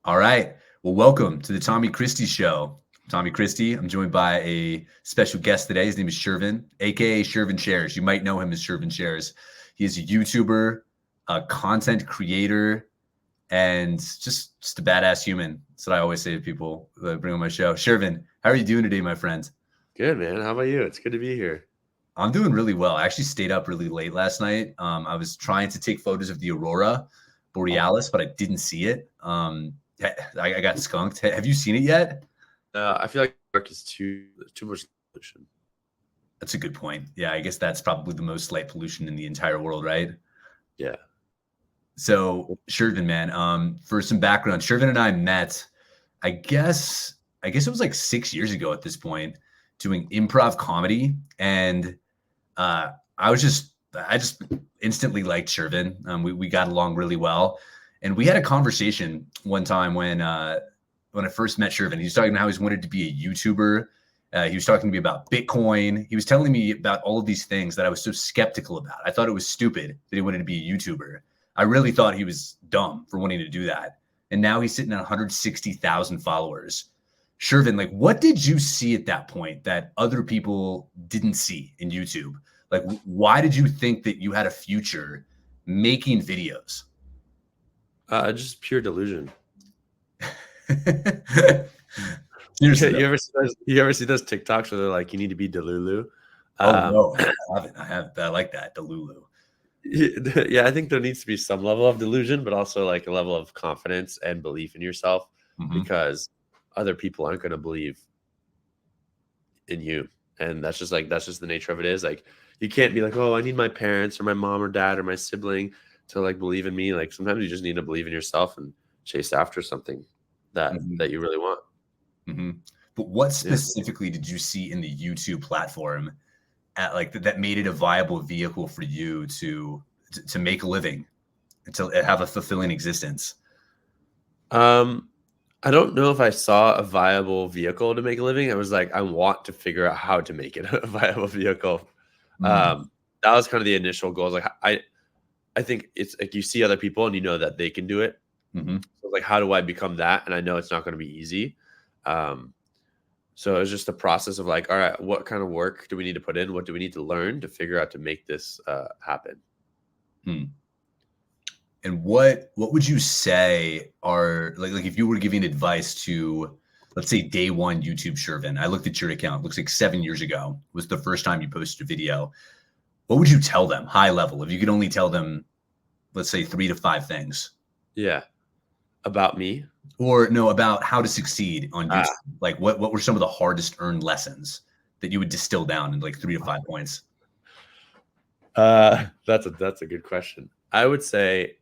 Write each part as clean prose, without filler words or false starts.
All right. Well, welcome to the Tommy Christie Show. Tommy Christie. I'm joined by a special guest today. His name is Shervin, aka Shervin Shares. You might know him as Shervin Shares. He is a YouTuber, a content creator, and just a badass human. That's what I always say to people that bring on my show. Shervin, how are you doing today, my friend? Good, man. How about you? It's good to be here. I'm doing really well. I actually stayed up really late last night. I was trying to take photos of the aurora borealis, but I didn't see it. I got skunked. Have you seen it yet? I feel like dark is too much pollution. That's a good point. Yeah, I guess that's probably the most light pollution in the entire world, right? Yeah. So, Shervin, man, for some background, Shervin and I met, I guess it was like 6 years ago at this point, doing improv comedy, and I just instantly liked Shervin. We got along really well, and we had a conversation one time when I first met Shervin. He was talking about how he wanted to be a YouTuber. He was talking to me about Bitcoin. He was telling me about all of these things that I was so skeptical about. I thought it was stupid that he wanted to be a YouTuber. I really thought he was dumb for wanting to do that. And now he's sitting at 160,000 followers. Shervin, like, what did you see at that point that other people didn't see in YouTube? Like, why did you think that you had a future making videos? Just pure delusion. Seriously, you ever see those TikToks where they're like, you need to be Delulu? no, I haven't. I like that, the Lulu. Yeah, I think there needs to be some level of delusion, but also like a level of confidence and belief in yourself, because other people aren't going to believe in you. And that's just the nature of it is. Like, you can't be like, oh, I need my parents or my mom or dad or my sibling to like believe in me. Like, sometimes you just need to believe in yourself and chase after something that you really want. But what specifically did you see in the YouTube platform at like that made it a viable vehicle for you to make a living and to have a fulfilling existence? I don't know if I saw a viable vehicle to make a living. I was like, I want to figure out how to make it a viable vehicle. That was kind of the initial goal. Like, I think it's like you see other people and you know that they can do it. So like, how do I become that? And I know it's not going to be easy. So it's just a process of like, all right, what kind of work do we need to put in? What do we need to learn to figure out to make this happen? And what would you say are like if you were giving advice to, let's say, day one YouTube Shervin? I looked at your account. It looks like 7 years ago was the first time you posted a video. What would you tell them, high level, if you could only tell them, let's say, 3 to 5 things? Yeah. About me? Or no, about how to succeed on YouTube. Like what were some of the hardest earned lessons that you would distill down in like 3 to 5 points? That's a good question. I would say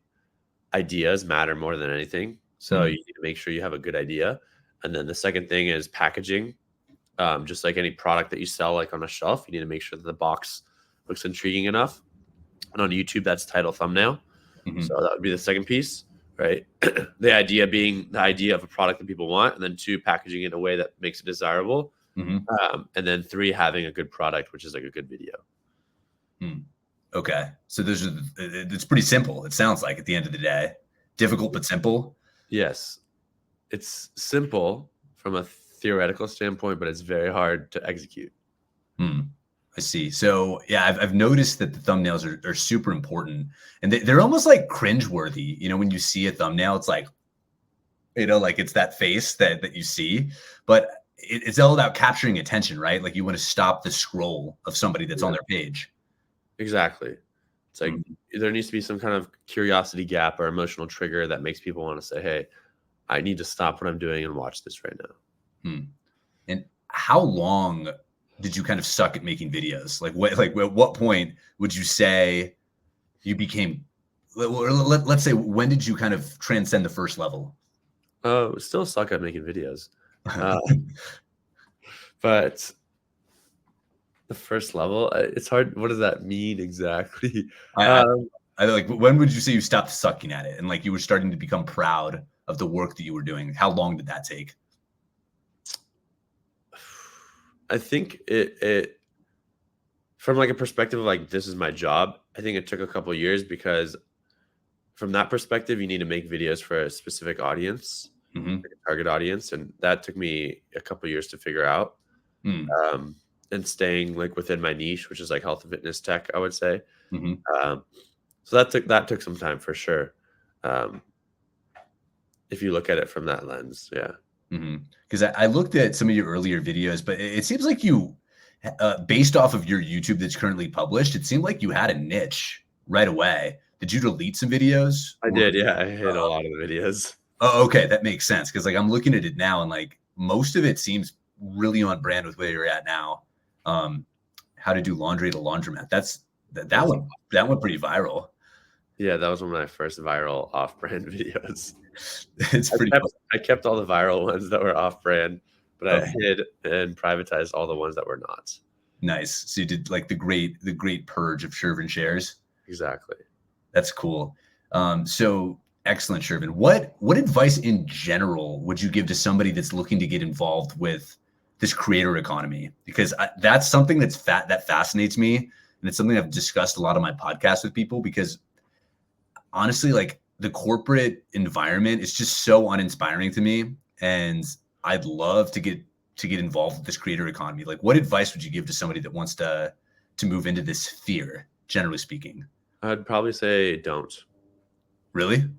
ideas matter more than anything. So you need to make sure you have a good idea. And then the second thing is packaging. Just like any product that you sell, like on a shelf, you need to make sure that the box looks intriguing enough. And on YouTube, that's title, thumbnail. So that would be the second piece, right? The idea being the idea of a product that people want, and then 2, packaging it in a way that makes it desirable. And then 3, having a good product, which is like a good video. Okay. So it's pretty simple. It sounds like at the end of the day, difficult, but simple. Yes. It's simple from a theoretical standpoint, but it's very hard to execute. I see. So yeah, I've noticed that the thumbnails are super important, and they're almost like cringeworthy. You know, when you see a thumbnail, it's like, you know, like it's that face that you see, but it's all about capturing attention, right? Like you want to stop the scroll of somebody that's on their page. Exactly. It's like there needs to be some kind of curiosity gap or emotional trigger that makes people want to say, hey, I need to stop what I'm doing and watch this right now. And how long did you kind of suck at making videos? Like at what point would you say you became, let's say, when did you kind of transcend the first level? Still suck at making videos. But the first level, it's hard. What does that mean exactly? I like, when would you say you stopped sucking at it and like you were starting to become proud of the work that you were doing? How long did that take? I think it from like a perspective of like, this is my job, I think it took a couple of years, because from that perspective, you need to make videos for a specific audience. target audience, and that took me a couple years to figure out. And staying like within my niche, which is like health and fitness tech, I would say. So that took some time for sure. If you look at it from that lens, yeah. Because I looked at some of your earlier videos, but it seems like you, based off of your YouTube that's currently published, it seemed like you had a niche right away. Did you delete some videos? I did, yeah. I hit a lot of the videos. Oh, okay, that makes sense. Because like I'm looking at it now, and like most of it seems really on brand with where you're at now. How to do laundry at a laundromat. That went pretty viral. Yeah, that was one of my first viral off-brand videos. It's pretty. I kept all the viral ones that were off-brand, but I hid and privatized all the ones that were not. Nice. So you did like the great purge of Shervin shares. Exactly. That's cool. So excellent, Shervin. What advice in general would you give to somebody that's looking to get involved with this creator economy? Because that's something that fascinates me, and it's something I've discussed a lot on my podcast with people. Because honestly, like the corporate environment is just so uninspiring to me, and I'd love to get involved with this creator economy. Like, what advice would you give to somebody that wants to move into this sphere, generally speaking? I'd probably say don't. Really?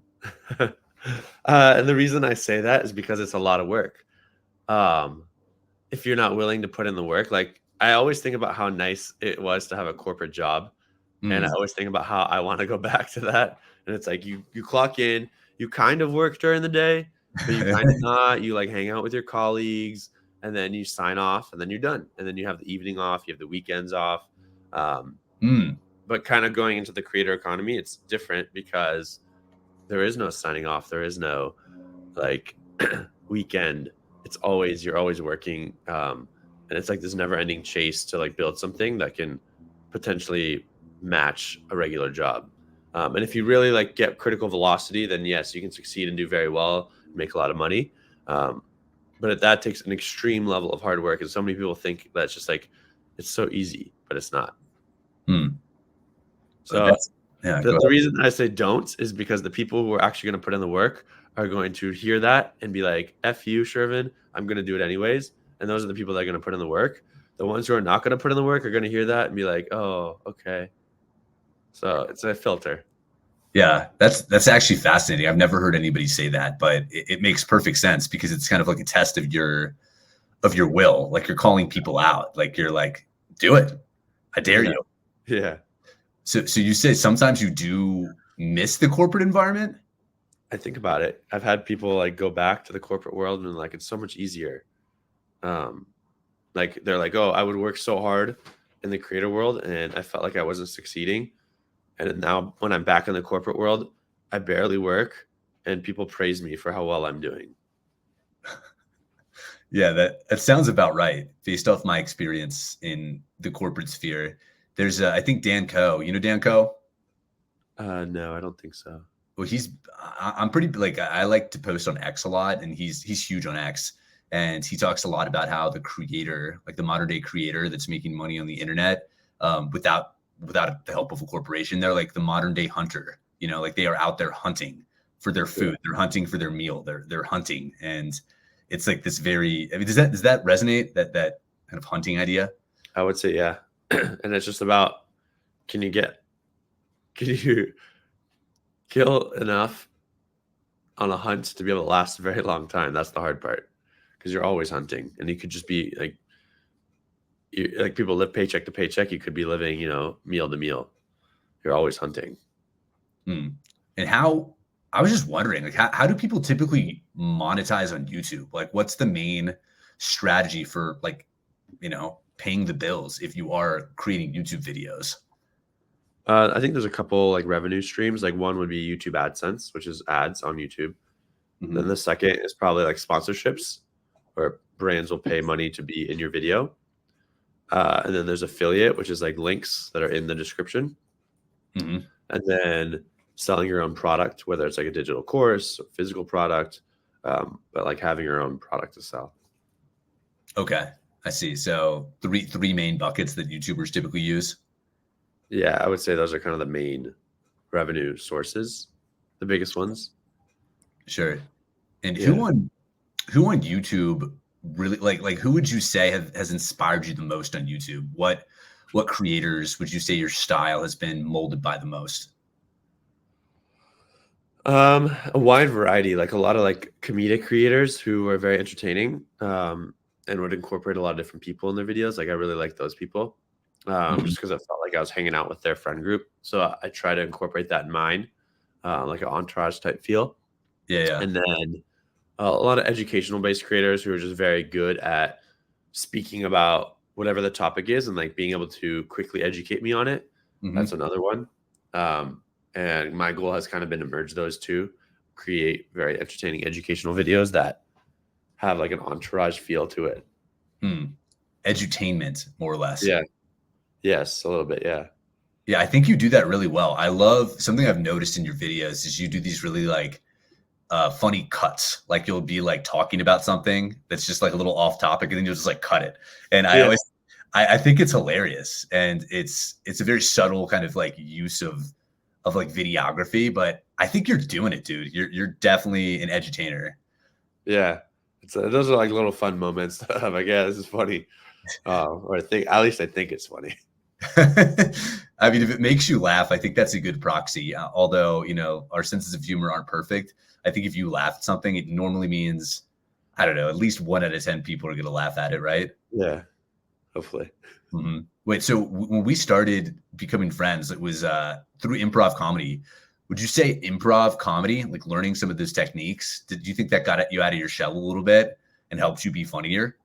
And the reason I say that is because it's a lot of work. If you're not willing to put in the work, like I always think about how nice it was to have a corporate job. And I always think about how I want to go back to that. And it's like you clock in, you kind of work during the day, but you kind of not. You like hang out with your colleagues, and then you sign off, and then you're done. And then you have the evening off, you have the weekends off. But kind of going into the creator economy, it's different because there is no signing off. There is no like weekend. You're always working. And it's like this never ending chase to like build something that can potentially match a regular job. And if you really like get critical velocity, then yes, you can succeed and do very well, make a lot of money. But that takes an extreme level of hard work. And so many people think that's just like, it's so easy, but it's not. So the reason I say don't is because the people who are actually going to put in the work are going to hear that and be like, F you, Shervin, I'm going to do it anyways. And those are the people that are going to put in the work. The ones who are not going to put in the work are going to hear that and be like, oh, okay. So it's a filter. Yeah, that's actually fascinating. I've never heard anybody say that, but it makes perfect sense because it's kind of like a test of your will. Like you're calling people out. Like you're like, do it. I dare you. Yeah. So you say sometimes you do miss the corporate environment? I think about it. I've had people like go back to the corporate world and like it's so much easier. Like they're like, oh, I would work so hard in the creator world and I felt like I wasn't succeeding. And now when I'm back in the corporate world, I barely work and people praise me for how well I'm doing. Yeah, that sounds about right based off my experience in the corporate sphere. There's I think Dan Coe. You know Dan Coe? No, I don't think so. Well, I'm pretty like I like to post on X a lot, and he's huge on X, and he talks a lot about how the creator, like the modern day creator that's making money on the internet, without the help of a corporation, they're like the modern day hunter. You know, like they are out there hunting for their food, they're hunting for their meal, they're hunting, and it's like this very. I mean, does that resonate? That kind of hunting idea? I would say yeah, and it's just about can you kill enough on a hunt to be able to last a very long time. That's the hard part because you're always hunting, and you could just be like, like people live paycheck to paycheck. You could be living, meal to meal. You're always hunting. And how? I was just wondering, like, how do people typically monetize on YouTube? Like, what's the main strategy for like, paying the bills if you are creating YouTube videos? I think there's a couple like revenue streams. Like one would be YouTube AdSense, which is ads on YouTube. Then the second is probably like sponsorships, where brands will pay money to be in your video. And then there's affiliate, which is like links that are in the description. And then selling your own product, whether it's like a digital course or physical product, but like having your own product to sell. Okay, I see. So three main buckets that YouTubers typically use. Yeah, I would say those are kind of the main revenue sources, the biggest ones. Sure. And Yeah. who on YouTube really like who would you say has inspired you the most on YouTube? What creators would you say your style has been molded by the most? A wide variety, like a lot of like comedic creators who are very entertaining, and would incorporate a lot of different people in their videos. Like I really like those people, Mhm. just because I felt like I was hanging out with their friend group. So I try to incorporate that in mine, like an entourage type feel. Yeah, yeah. And then a lot of educational based creators who are just very good at speaking about whatever the topic is and like being able to quickly educate me on it. That's Mhm. another one. Um, and my goal has kind of been to merge those two, create very entertaining educational videos that have like an entourage feel to it. Hmm. Edutainment, more or less. Yeah. Yes, a little bit. Yeah. Yeah, I think you do that really well. I love something I've noticed in your videos is you do these really like funny cuts. Like you'll be like talking about something that's just like a little off topic, and then you'll just like cut it. And Yeah. I think it's hilarious, and it's a very subtle kind of like use of like videography. But I think you're doing it, dude. You're definitely an edutainer. Yeah. It's those are like little fun moments. I'm like, yeah, this is funny. Or I think, at least I think it's funny. I mean, if it makes you laugh, I think that's a good proxy. Although, our senses of humor aren't perfect. I think if you laugh at something, it normally means, I don't know, at least 1 out of 10 people are going to laugh at it, right? Yeah. Hopefully. Wait, so when we started becoming friends, it was through improv comedy. Would you say improv comedy, like learning some of those techniques, did you think that got you out of your shell a little bit and helped you be funnier?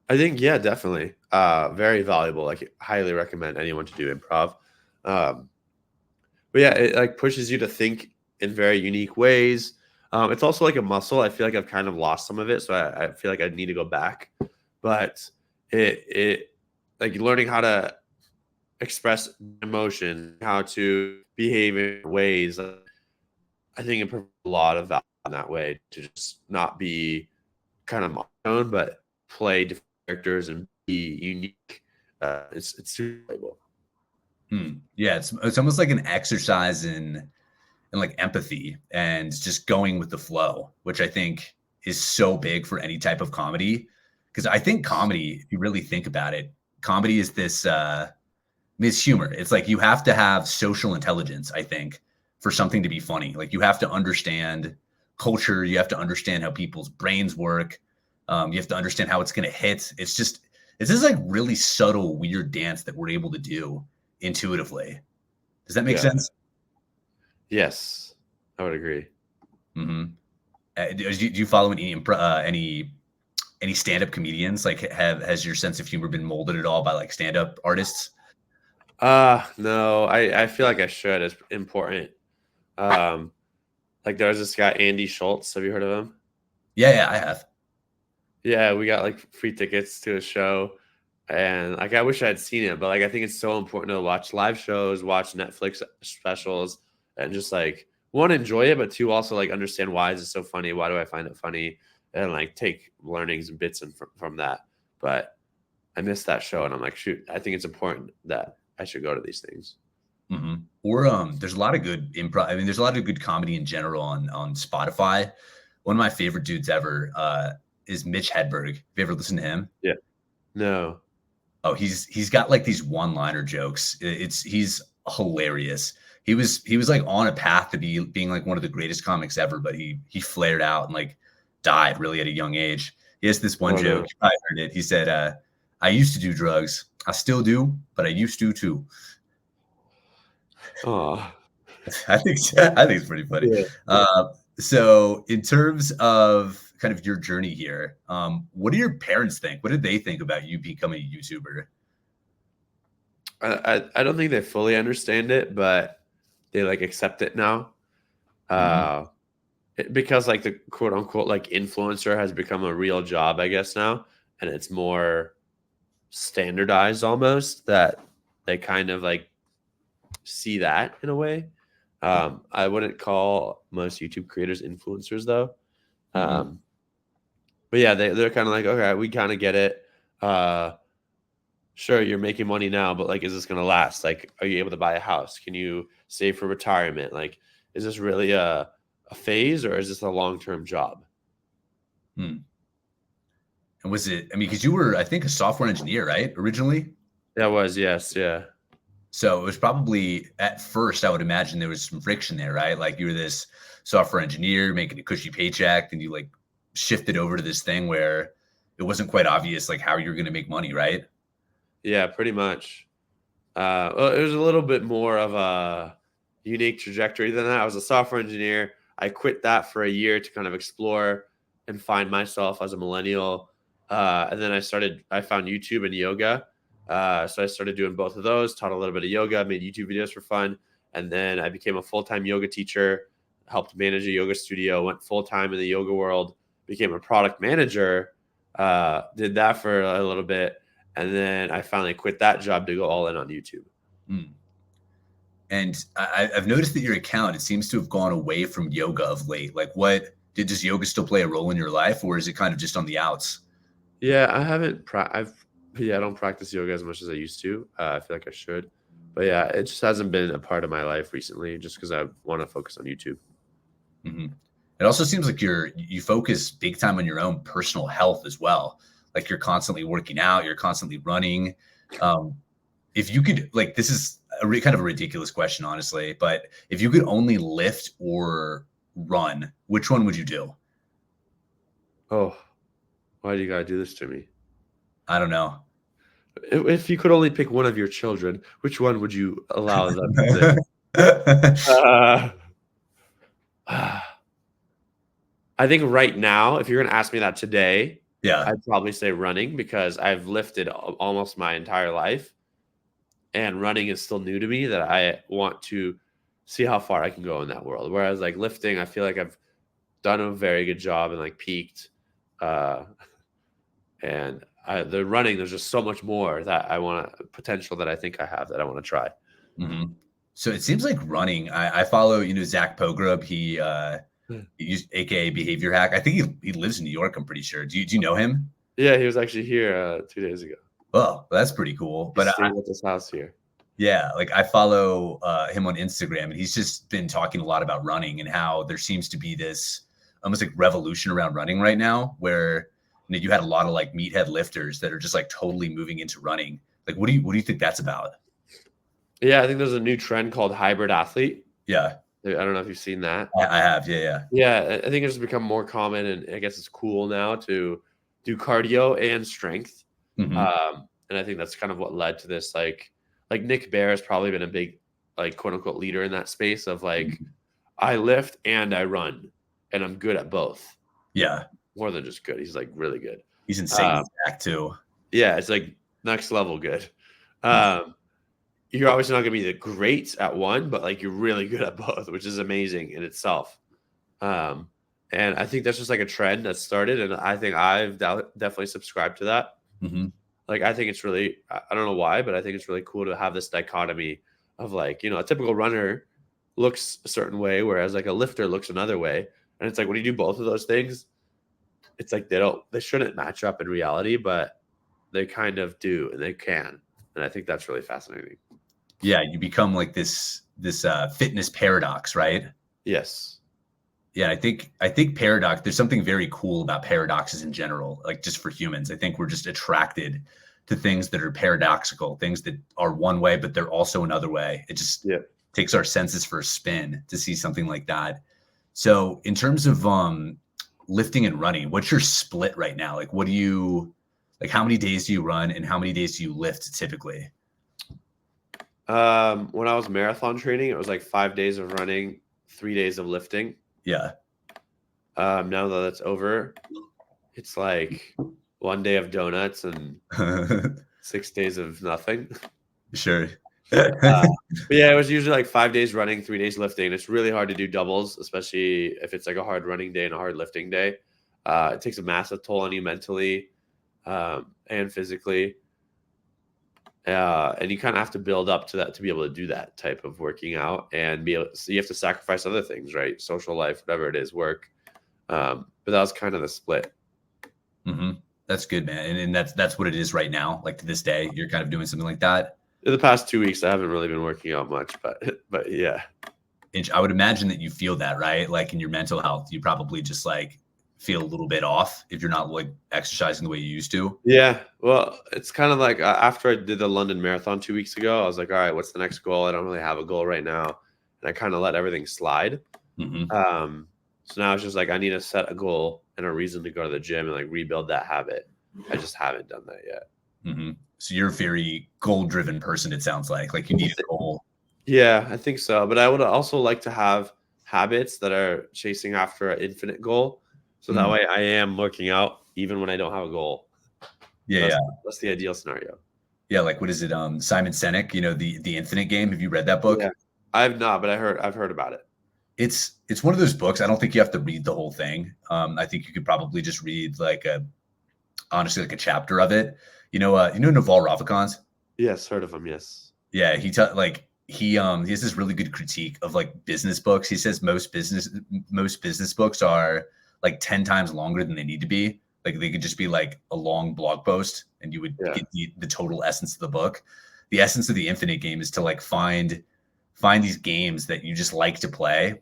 I think, yeah, definitely. Very valuable. Like, highly recommend anyone to do improv. Um, but yeah, it like pushes you to think in very unique ways. It's also like a muscle. I feel like I've kind of lost some of it, so I feel like I need to go back. But it like learning how to express emotion, how to behave in ways. I think it provides a lot of value in that way to just not be kind of monotone, but play different characters and be unique. It's super valuable. Yeah, it's almost like an exercise in like empathy and just going with the flow, which I think is so big for any type of comedy. Because I think comedy, if you really think about it, comedy is this it's humor. It's like you have to have social intelligence, I think, for something to be funny. Like you have to understand culture, you have to understand how people's brains work. You have to understand how it's going to hit. It's just like really subtle, weird dance that we're able to do intuitively. Does that make Yeah. sense? Yes, I would agree. hmm do you follow any stand-up comedians? Like, has your sense of humor been molded at all by like stand-up artists? No, I feel like I should. It's important. Um, like there's this guy Andy Schultz. Have you heard of him? Yeah, yeah, I have. Yeah, we got like free tickets to a show, and like I wish I had seen it, but like I think it's so important to watch live shows, watch Netflix specials, and just like one enjoy it, but two also like understand why is it so funny? Why do I find it funny? And like take learnings and bits and from that. But I missed that show, and I'm like, shoot, I think it's important that I should go to these things. Or there's a lot of good improv. I mean, there's a lot of good comedy in general on Spotify. One of my favorite dudes ever is Mitch Hedberg. Have you ever listened to him? Yeah. No. Oh, he's got like these one-liner jokes. He's hilarious. He was like on a path to being like one of the greatest comics ever, but he flared out and like died really at a young age. He has this one Oh joke. no. You probably heard it. He said, "I used to do drugs. I still do, but I used to too." Oh. I think it's pretty funny. Yeah. So in terms of kind of your journey here, what do your parents think? What did they think about you becoming a YouTuber? I don't think they fully understand it, but they like accept it now. Mhm. Uh, because like the quote unquote like influencer has become a real job, I guess now, and it's more standardized almost that they kind of like see that in a way. I wouldn't call most YouTube creators influencers though. Mhm. Um, but yeah, they're kind of like, okay, we kind of get it. Uh, sure, you're making money now, but like, is this going to last? Like, are you able to buy a house? Can you save for retirement? Like, is this really a phase or is this a long term job? Hmm. And was it, I mean, because you were, I think, a software engineer, right? Originally? That was, yes. Yeah. So it was probably at first, I would imagine there was some friction there, right? Like you were this software engineer making a cushy paycheck, and you like shifted over to this thing where it wasn't quite obvious like how you're going to make money, right? Yeah, pretty much. Well, it was a little bit more of a unique trajectory than that. I was a software engineer. I quit that for a year to kind of explore and find myself as a millennial. And then I found YouTube and yoga. So I started doing both of those, taught a little bit of yoga, made YouTube videos for fun. And then I became a full-time yoga teacher, helped manage a yoga studio, went full-time in the yoga world, became a product manager, did that for a little bit. And then I finally quit that job to go all in on YouTube. Mm. And I've noticed that your account, it seems to have gone away from yoga of late. Like does yoga still play a role in your life, or is it kind of just on the outs? Yeah, I haven't. I don't practice yoga as much as I used to. I feel like I should, but yeah, it just hasn't been a part of my life recently. Just because I want to focus on YouTube. Mm-hmm. It also seems like you focus big time on your own personal health as well. Like you're constantly working out, you're constantly running. Um, if you could, like, this is kind of a ridiculous question, honestly, but if you could only lift or run, which one would you do? Oh, why do you gotta do this to me? I don't know. If you could only pick one of your children, which one would you allow them to pick? Uh, I think right now, if you're gonna ask me that today, Yeah. I'd probably say running because I've lifted almost my entire life. And running is still new to me that I want to see how far I can go in that world. Whereas like lifting, I feel like I've done a very good job and like peaked. Uh, and the running, there's just so much more that I want to potential that I think I have that I want to try. Mm-hmm. So it seems like running. I follow, Zach Pogrub. He used AKA Behavior Hack. I think he lives in New York. I'm pretty sure. Do you know him? Yeah, he was actually here 2 days ago. Oh, that's pretty cool. He But stayed at this house here. yeah, like I follow him on Instagram, and he's just been talking a lot about running and how there seems to be this almost like revolution around running right now, where you had a lot of like meathead lifters that are just like totally moving into running. Like, what do you think that's about? Yeah, I think there's a new trend called hybrid athlete. Yeah, I don't know if you've seen that. I have. Yeah. Yeah, I think it's become more common, and I guess it's cool now to do cardio and strength. Hmm. And I think that's kind of what led to this. Like Nick Bear has probably been a big, like quote unquote, leader in that space of like, I lift and I run, and I'm good at both. Yeah, More than just good. He's like really good. he's insane back too. Yeah, it's like next level good. Mm. You're obviously not going to be the great at one, but like you're really good at both, which is amazing in itself. And I think that's just like a trend that started, and I think I've definitely subscribed to that. Mm-hmm. Like, I think it's really, I don't know why, but I think it's really cool to have this dichotomy of like, a typical runner looks a certain way, whereas like a lifter looks another way. And it's like, when you do both of those things, it's like they shouldn't match up in reality, but they kind of do, and they can. And I think that's really fascinating. Yeah, you become like this fitness paradox, right? Yes. Yeah, I think paradox. There's something very cool about paradoxes in general, like just for humans. I think we're just attracted to things that are paradoxical, things that are one way, but they're also another way. It just takes our senses for a spin to see something like that. So, in terms of lifting and running, what's your split right now? Like, how many days do you run, and how many days do you lift typically? When I was marathon training, it was like 5 days of running, 3 days of lifting. Yeah. Now that that's over, it's like 1 day of donuts and 6 days of nothing. Sure. But yeah, it was usually like 5 days running, 3 days lifting. It's really hard to do doubles, especially if it's like a hard running day and a hard lifting day. It takes a massive toll on you mentally and physically. And you kind of have to build up to that to be able to do that type of working out, and so you have to sacrifice other things, right? Social life, whatever it is, work. But that was kind of the split. Mm-hmm. That's good, man. And that's what it is right now. Like to this day, you're kind of doing something like that. In the past 2 weeks, I haven't really been working out much, but yeah. And I would imagine that you feel that, right? Like in your mental health, you probably just like feel a little bit off if you're not like exercising the way you used to. Yeah, well, it's kind of like after I did the London Marathon 2 weeks ago, I was like, all right, what's the next goal? I don't really have a goal right now, and I kind of let everything slide. So now it's just like I need to set a goal and a reason to go to the gym and like rebuild that habit. I just haven't done that yet. So you're a very goal-driven person, it sounds like you need a goal. Yeah, I think so. But I would also like to have habits that are chasing after an infinite goal. So that way I am working out even when I don't have a goal. Yeah, that's the ideal scenario. Yeah, like what is it? Simon Sinek, the Infinite Game. Have you read that book? Yeah, I've not, but I've heard about it. It's one of those books. I don't think you have to read the whole thing. I think you could probably just read honestly like a chapter of it. Naval Ravikant? Yes, heard of him. Yes. Yeah, he has this really good critique of like business books. He says most business books are like 10 times longer than they need to be. Like they could just be like a long blog post and you would get the total essence of the book. The essence of the Infinite Game is to like find these games that you just like to play,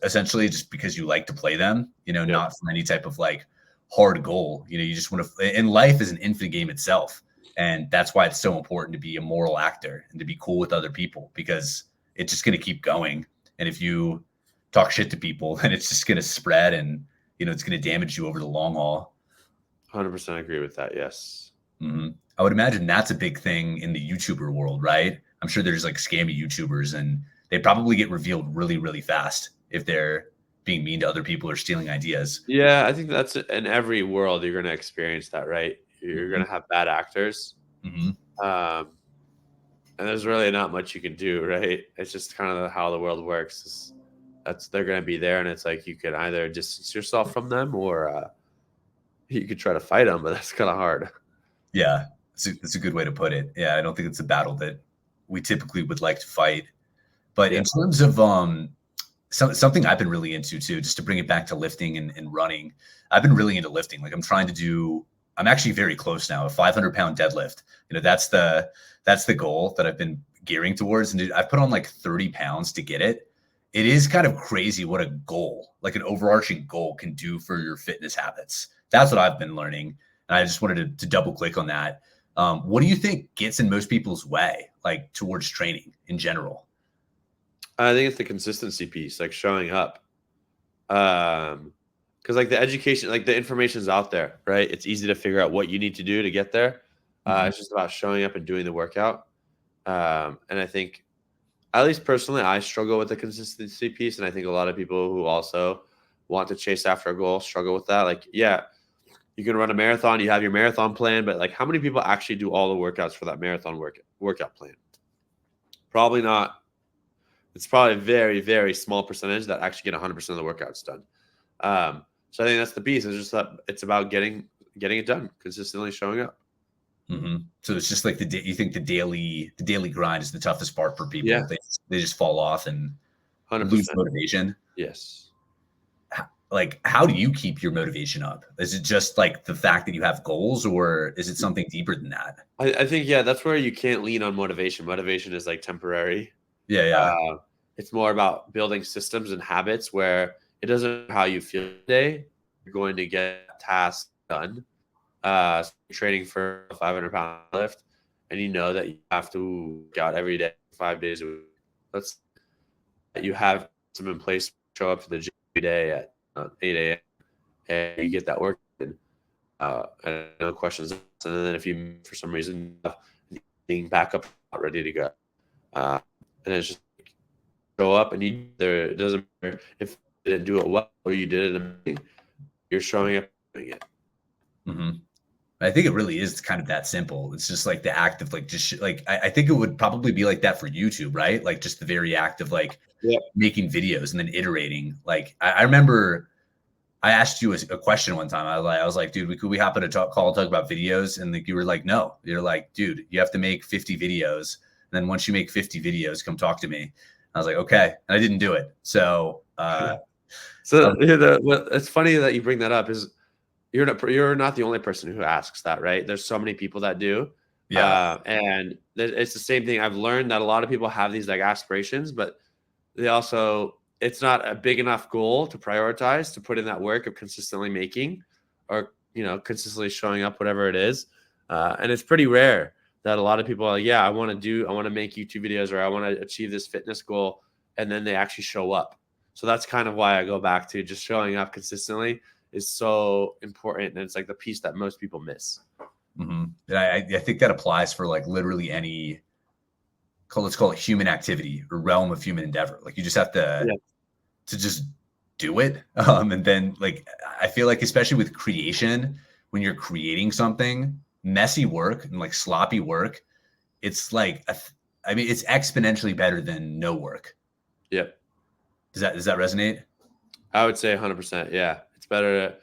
essentially just because you like to play them, not for any type of like hard goal. You just want to, and life is an infinite game itself. And that's why it's so important to be a moral actor and to be cool with other people, because it's just going to keep going. And if you talk shit to people, then it's just going to spread and, it's going to damage you over the long haul. 100% agree with that. Yes. I would imagine that's a big thing in the YouTuber world, right? I'm sure there's like scammy YouTubers and they probably get revealed really, really fast if they're being mean to other people or stealing ideas. Yeah, I think that's in every world you're going to experience that, right? You're going to have bad actors. And there's really not much you can do, right? It's just kind of how the world works. They're going to be there, and it's like you can either distance yourself from them or you could try to fight them, but that's kind of hard. Yeah, it's a good way to put it. Yeah, I don't think it's a battle that we typically would like to fight. But in terms of something I've been really into too, just to bring it back to lifting and running, I've been really into lifting. Like I'm actually very close now, a 500-pound deadlift. That's the goal that I've been gearing towards. And I've put on like 30 pounds to get it. It is kind of crazy what a goal, like an overarching goal, can do for your fitness habits. That's what I've been learning. And I just wanted to double click on that. What do you think gets in most people's way, like towards training in general? I think it's the consistency piece, like showing up. Because like the education, like the information's out there, right? It's easy to figure out what you need to do to get there. It's just about showing up and doing the workout. And I think, at least personally, I struggle with the consistency piece. And I think a lot of people who also want to chase after a goal struggle with that. Like, yeah, you can run a marathon, you have your marathon plan, but like how many people actually do all the workouts for that marathon workout plan? Probably not. It's probably a very, very small percentage that actually get 100% of the workouts done. So I think that's the piece. It's just that it's about getting it done, consistently showing up. So it's just like you think the daily grind is the toughest part for people. Yeah. They just fall off and 100%. lose motivation. Yes. Like, how do you keep your motivation up? Is it just like the fact that you have goals, or is it something deeper than that? I think, that's where you can't lean on motivation. Motivation is like temporary. Yeah. It's more about building systems and habits where it doesn't matter how you feel today, you're going to get tasks done. So you're training for a 500-pound lift, and you know that you have to work out every day, 5 days a week. You have some in place, show up to the gym every day at 8 a.m. and you get that work in. And no questions. And then if you, for some reason, being back up, ready to go. And it's just show up, and it doesn't matter if you didn't do it well or you did it, you're showing up doing it. I think it really is kind of that simple. It's just like the act of like, just like, I think it would probably be like that for YouTube, right? Like just the very act of like making videos and then iterating. Like I remember I asked you a question one time. I was like, dude, could we hop on a talk about videos? And like, you were like, no. You're like, dude, you have to make 50 videos. And then once you make 50 videos, come talk to me. I was like, okay. And I didn't do it. So, it's funny that you bring that up. Is you're not the only person who asks that, right? There's so many people that do. Yeah. And it's the same thing. I've learned that a lot of people have these like aspirations, but they also it's not a big enough goal to prioritize to put in that work of consistently making, or consistently showing up, whatever it is. And it's pretty rare that a lot of people are like, yeah, I want to make YouTube videos, or I want to achieve this fitness goal, and then they actually show up. So that's kind of why I go back to just showing up consistently is so important, and it's like the piece that most people miss. Mm-hmm. And I think that applies for like literally any, let's call it human activity or realm of human endeavor. Like you just have to just do it. And then like, I feel like, especially with creation, when you're creating something, messy work and like sloppy work, it's like, it's exponentially better than no work. Yep. Does that resonate? I would say 100%. Yeah. It's better to,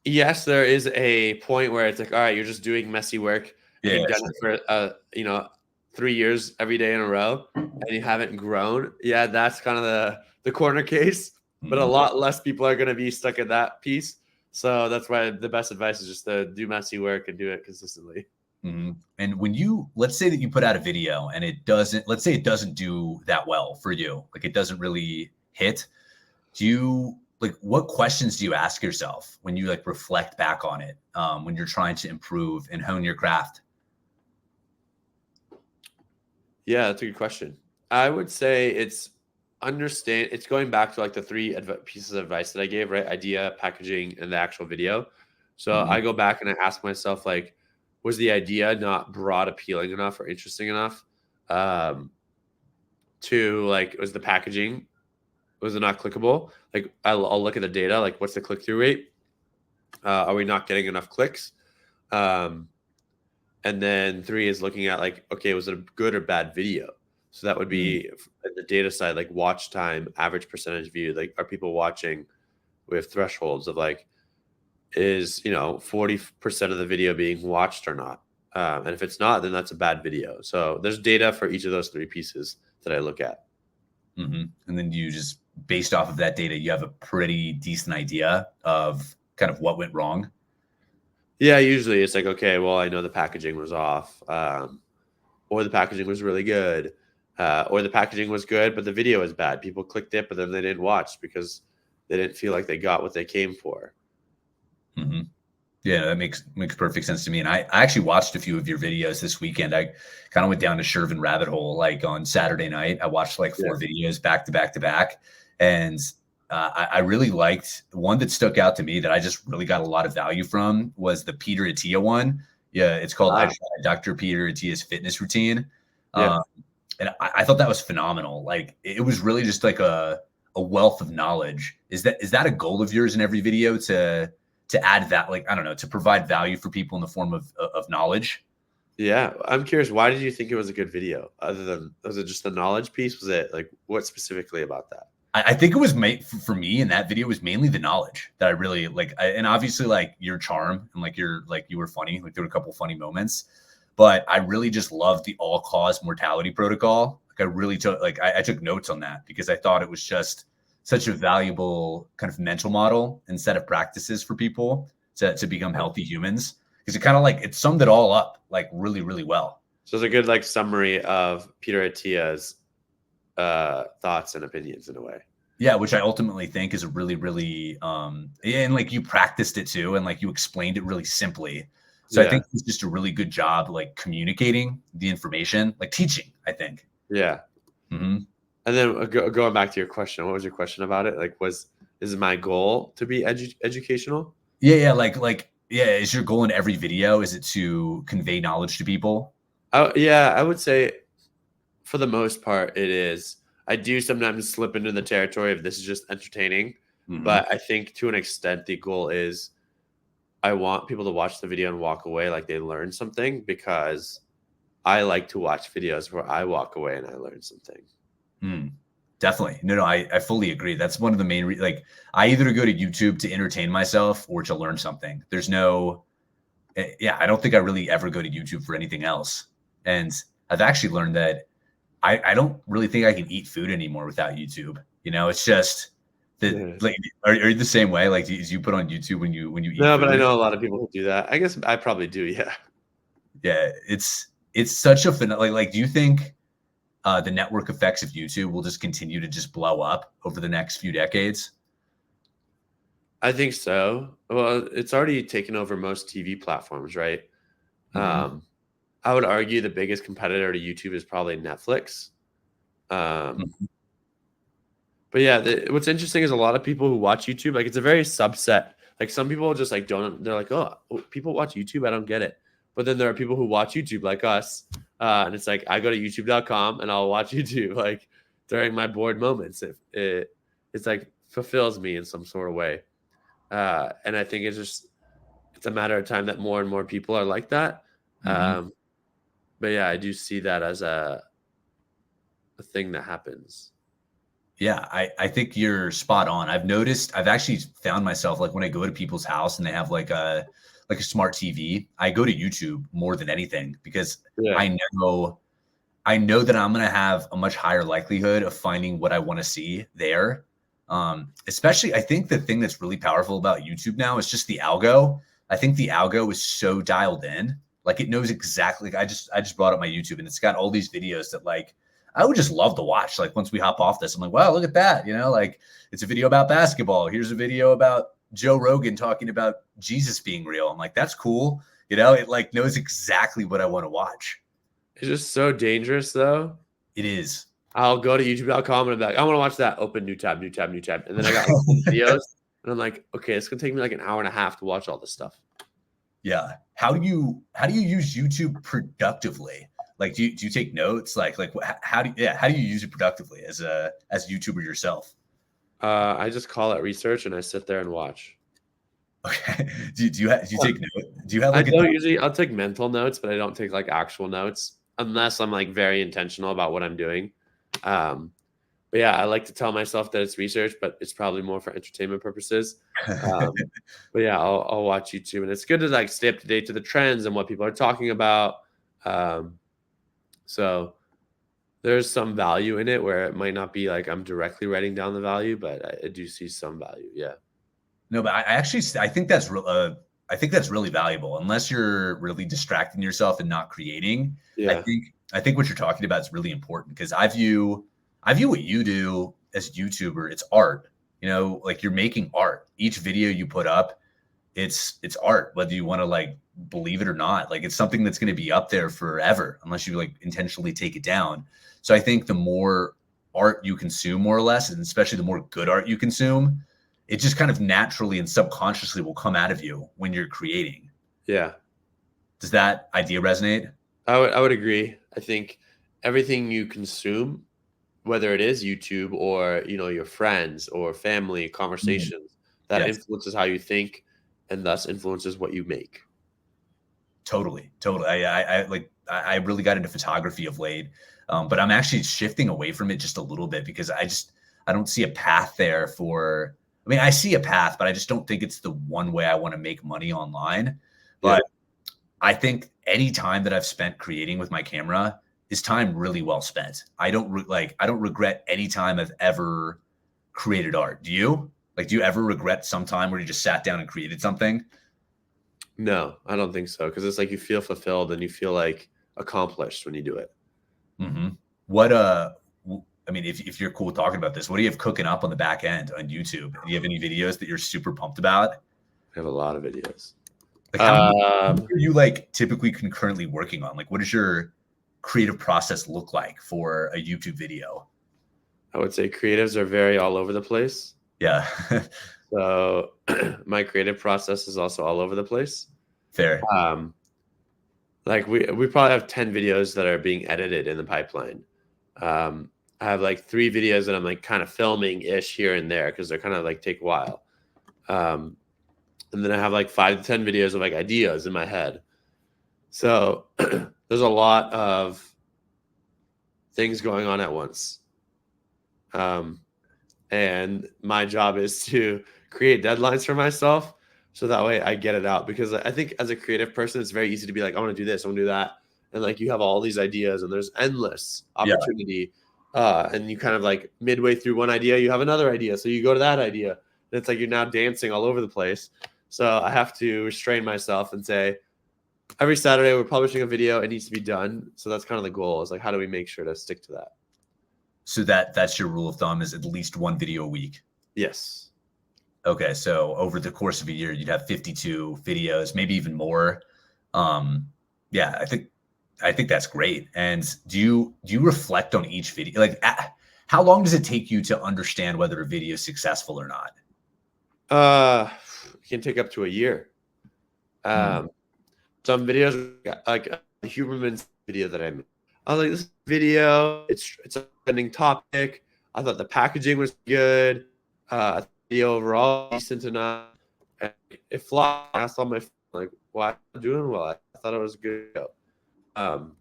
yes, there is a point where it's like, all right, you're just doing messy work, and you've done it for 3 years every day in a row, and you haven't grown. Yeah, that's kind of the corner case. But a lot less people are going to be stuck at that piece. So that's why the best advice is just to do messy work and do it consistently. Mm-hmm. And when let's say that you put out a video and let's say it doesn't do that well for you, like it doesn't really hit, what questions do you ask yourself when you like reflect back on it, when you're trying to improve and hone your craft? Yeah, that's a good question. I would say it's going back to like the three pieces of advice that I gave, right? Idea, packaging, and the actual video. So I go back and I ask myself, like, was the idea not broad appealing enough or interesting enough? To like, was the packaging, was it not clickable? Like I'll look at the data, like what's the click-through rate? Are we not getting enough clicks? And then 3 is looking at like, okay, was it a good or bad video? So that would be the data side, like watch time, average percentage view. Like, are people watching? We have thresholds of like, is 40% of the video being watched or not? And if it's not, then that's a bad video. So there's data for each of those 3 pieces that I look at. Mm-hmm. And then you just, based off of that data, you have a pretty decent idea of kind of what went wrong. Yeah, usually it's like, okay, well, I know the packaging was off, or the packaging was really good, or the packaging was good, but the video was bad. People clicked it, but then they didn't watch because they didn't feel like they got what they came for. Mm-hmm. Yeah, that makes perfect sense to me. And I actually watched a few of your videos this weekend. I kind of went down to Shervin rabbit hole, like on Saturday night. I watched like 4 videos back to back to back. And I really liked one that stuck out to me that I just really got a lot of value from was the Peter Attia one. Yeah, it's called Dr. Peter Attia's Fitness Routine. And I thought that was phenomenal. Like it was really just like a wealth of knowledge. Is that a goal of yours in every video to add that, like, I don't know, to provide value for people in the form of knowledge? Yeah. I'm curious, why did you think it was a good video? Was it just the knowledge piece? Was it like, what specifically about that? I think it was made for me in that video was mainly the knowledge that I really like. And obviously like your charm and like you were funny, like there were a couple of funny moments, but I really just loved the all cause mortality protocol. Like I really took, like, I took notes on that because I thought it was just such a valuable kind of mental model and set of practices for people to become healthy humans. Because it kind of like, it summed it all up like really, really well. So it's a good like summary of Peter Attia's thoughts and opinions in a way. Yeah, which I ultimately think is a really, really and like you practiced it too, and like you explained it really simply. So I think it's just a really good job like communicating the information, like teaching, I think. Yeah. Mm-hmm. And then going back to your question, what was your question about it? Like, is my goal to be educational? Yeah, yeah. Is your goal in every video, is it to convey knowledge to people? Yeah, I would say for the most part, it is. I do sometimes slip into the territory of this is just entertaining, but I think to an extent, the goal is I want people to watch the video and walk away like they learned something, because I like to watch videos where I walk away and I learn something. Definitely. No, I fully agree. That's one of the main like I either go to YouTube to entertain myself or to learn something. There's no, I don't think I really ever go to YouTube for anything else. And I've actually learned that I don't really think I can eat food anymore without YouTube. It's just that, like, are you the same way? Like, do you put on YouTube when you eat? No, food? but I know a lot of people who do that. I guess I probably do. Yeah. Yeah. It's such a like, do you think the network effects of YouTube will just continue to just blow up over the next few decades? I think so. Well, it's already taken over most TV platforms, right? Mm-hmm. I would argue the biggest competitor to YouTube is probably Netflix. Um, Mm-hmm. but yeah, what's interesting is a lot of people who watch YouTube, like it's a very subset. Like some people just like don't. They're like, oh, people watch YouTube. I don't get it. But then there are people who watch YouTube like us, and it's like I go to YouTube.com and I'll watch YouTube like during my bored moments. If it's like fulfills me in some sort of way, and I think it's a matter of time that more and more people are like that. Mm-hmm. But yeah, I do see that as a thing that happens. Yeah, I think you're spot on. I've actually found myself like when I go to people's house and they have like a smart TV, I go to YouTube more than anything because Yeah. I know I know that I'm gonna have a much higher likelihood of finding what I want to see there. Especially, I think the thing that's really powerful about YouTube now is just the algo. I think the algo is so dialed in, like it knows exactly. Like I just brought up my YouTube and it's got all these videos that like I would just love to watch. Like once we hop off this, I'm like, wow, look at that. You know, like it's a video about basketball. Here's a video about Joe Rogan talking about Jesus being real. I'm like, that's cool. You know, it like knows exactly what I want to watch. It's just so dangerous though. It is. I'll go to youtube.com and I'm like, I want to watch that. Open new tab, new tab, new tab. And then I got like 10 videos and I'm like, okay, it's gonna take me like an hour and a half to watch all this stuff. Yeah. How do you use YouTube productively? Like do you take notes? Like how do you use it productively as a YouTuber yourself? I just call it research and I sit there and watch. Okay. Do you take notes? Do you have I like a don't usually I'll take mental notes, but I don't take like actual notes unless I'm like very intentional about what I'm doing. Um, but yeah, I like to tell myself that it's research, but it's probably more for entertainment purposes. Um, but yeah, I'll watch YouTube, and it's good to like stay up to date to the trends and what people are talking about. Um, so there's some value in it where it might not be like I'm directly writing down the value, but I do see some value. Yeah. No, but I actually I think that's real. I think that's really valuable. Unless you're really distracting yourself and not creating, Yeah. I think what you're talking about is really important because I view what you do as a YouTuber. It's art. You know, like you're making art. Each video you put up, it's art. Whether you want to like believe it or not, like it's something that's going to be up there forever unless you like intentionally take it down. So I think the more art you consume, more or less, and especially the more good art you consume, it just kind of naturally and subconsciously will come out of you when you're creating. Yeah. Does that idea resonate? I would agree. I think everything you consume, whether it is YouTube or your friends or family Mhm. conversations, that Yes, influences how you think and thus influences what you make. totally, totally. I really got into photography of late, but I'm actually shifting away from it just a little bit because I don't see a path there for. I mean, I see a path, but I just don't think it's the one way I want to make money online. Yeah. But I think any time that I've spent creating with my camera is time really well spent. I don't regret any time I've ever created art. Do you? Like, do you ever regret some time where you just sat down and created something? No, I don't think so. Because it's like you feel fulfilled and you feel like accomplished when you do it. Mm-hmm. What I mean, if you're cool talking about this, what do you have cooking up on the back end on YouTube? Do you have any videos that you're super pumped about? I have a lot of videos. Like, how Um, are you like typically concurrently working on? Like, what does your creative process look like for a YouTube video? I would say creatives are very all over the place. Yeah, So my creative process is also all over the place. fair. Um, like we probably have 10 videos that are being edited in the pipeline. Um, I have like 3 videos that I'm like kind of filming ish here and there because they're kind of like take a while. Um, and then I have like 5 to 10 videos of like ideas in my head. So there's a lot of things going on at once. Um, and my job is to create deadlines for myself so that way I get it out because I think as a creative person it's very easy to be like I want to do this, I want to do that, and like you have all these ideas and there's endless Yeah, opportunity, and you kind of like midway through one idea you have another idea, so you go to that idea and it's like you're now dancing all over the place. So I have to restrain myself and say every Saturday we're publishing a video. It needs to be done. So that's kind of the goal, is like, how do we make sure to stick to that? So that's your rule of thumb, is at least one video a week. Yes. Okay. So over the course of a year, you'd have 52 videos, maybe even more. Yeah, I think that's great. And do you reflect on each video? Like, how long does it take you to understand whether a video is successful or not? It can take up to a year. Some videos, like a Huberman's video that I made, I was like, this video, it's a trending topic. I thought the packaging was good. The overall decent enough. And it flopped. I asked all my friends, like, why am I doing well? I thought it was good. And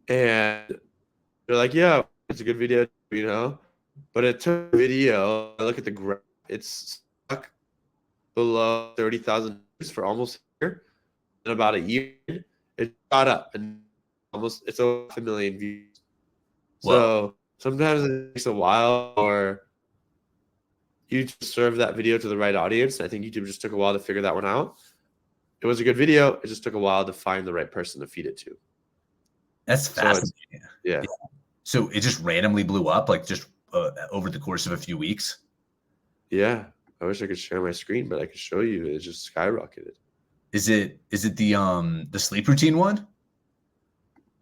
they're like, yeah, it's a good video, you know. But it took a video. I look at the graph. It's stuck below 30,000 views for almost a year. In about a year, it shot up and almost it's over 500,000 views. Whoa. So sometimes it takes a while, or you just serve that video to the right audience. I think YouTube just took a while to figure that one out. It was a good video. It just took a while to find the right person to feed it to. That's fascinating. Yeah. So it just randomly blew up, like just over the course of a few weeks. Yeah. I wish I could share my screen, but I could show you. It just skyrocketed. Is it the sleep routine one?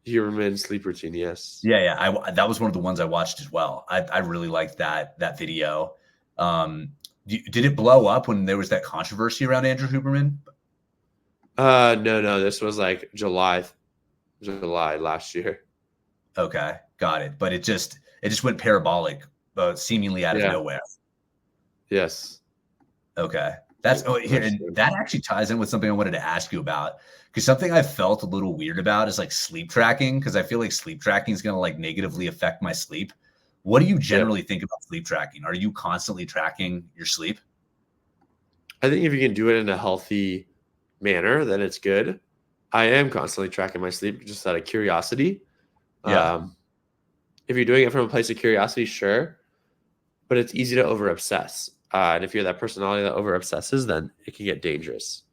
Huberman sleep routine, yes. Yeah. That was one of the ones I watched as well. I really liked that video. Did it blow up when there was that controversy around Andrew Huberman? No. This was like July last year. Okay, got it. But it just went parabolic, seemingly out of nowhere. Yes. Okay. And that actually ties in with something I wanted to ask you about, because something I felt a little weird about is like sleep tracking, because I feel like sleep tracking is going to like negatively affect my sleep. What do you generally think about sleep tracking? Are you constantly tracking your sleep? I think if you can do it in a healthy manner, then it's good. I am constantly tracking my sleep just out of curiosity. Yeah. If you're doing it from a place of curiosity, sure, but it's easy to over obsess. And if you're that personality that over obsesses, then it can get dangerous.